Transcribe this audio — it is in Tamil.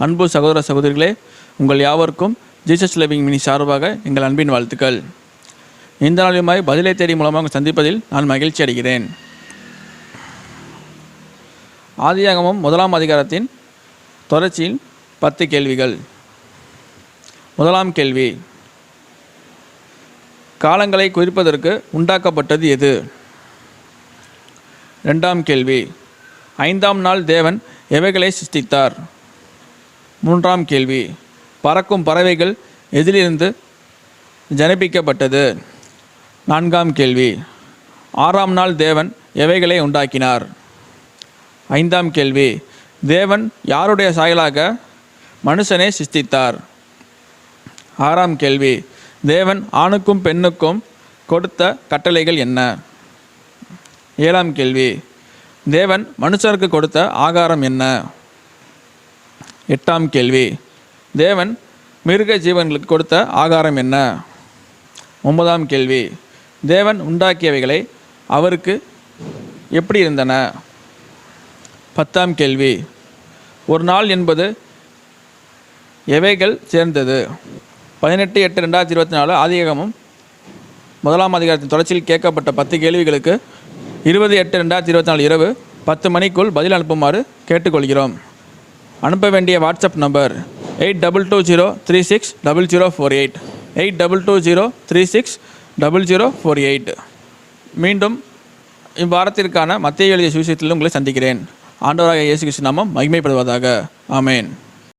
அன்பு சகோதர சகோதரிகளே, உங்கள் யாவருக்கும் ஜீசஸ் லவிங் மினி சார்பாக எங்கள் அன்பின் வாழ்த்துக்கள். இந்த நாளுமாய் பதிலை தேடி மூலமாக சந்திப்பதில் நான் மகிழ்ச்சி அடைகிறேன். ஆதியாகமம் 1ஆம் அதிகாரத்தின் தொடர்ச்சியில் 10 கேள்விகள். 1ஆம் கேள்வி, காலங்களை குறிப்பதற்கு உண்டாக்கப்பட்டது எது? 2ஆம் கேள்வி, 5ஆம் நாள் தேவன் எவைகளை சிருஷ்டித்தார்? 3ஆம் கேள்வி, பறக்கும் பறவைகள் எதிலிருந்து ஜனிப்பிக்கப்பட்டது? 4ஆம் கேள்வி, 6ஆம் நாள் தேவன் எவைகளை உண்டாக்கினார்? 5ஆம் கேள்வி, தேவன் யாருடைய சாயலாக மனுஷனை சிருஷ்டித்தார்? 6ஆம் கேள்வி, தேவன் ஆணுக்கும் பெண்ணுக்கும் கொடுத்த கட்டளைகள் என்ன? 7ஆம் கேள்வி, தேவன் மனுஷருக்கு கொடுத்த ஆகாரம் என்ன? 8ஆம் கேள்வி, தேவன் மிருக ஜீவன்களுக்கு கொடுத்த ஆகாரம் என்ன? 9ஆம் கேள்வி, தேவன் உண்டாக்கியவைகளை அவருக்கு எப்படி இருந்தன? 10ஆம் கேள்வி, ஒரு நாள் என்பது எவைகள் சேர்ந்தது? 18/8/2024 ஆதியாகமம் 1ஆம் அதிகாரத்தின் தொடர்ச்சியில் கேட்கப்பட்ட 10 கேள்விகளுக்கு 20/8/2024 இரவு 10 மணிக்குள் பதில் அனுப்புமாறு கேட்டுக்கொள்கிறோம். அனுப்ப வேண்டிய வாட்ஸ்அப் நம்பர் 8220360048 8220360048. மீண்டும் இவ்வாரத்திற்கான மத்தேயு எழுதிய சுவிசேஷத்தில் உங்களை சந்திக்கிறேன். ஆண்டவராகிய இயேசு கிறிஸ்து நாமம் மகிமைப்படுவதாக. ஆமென்.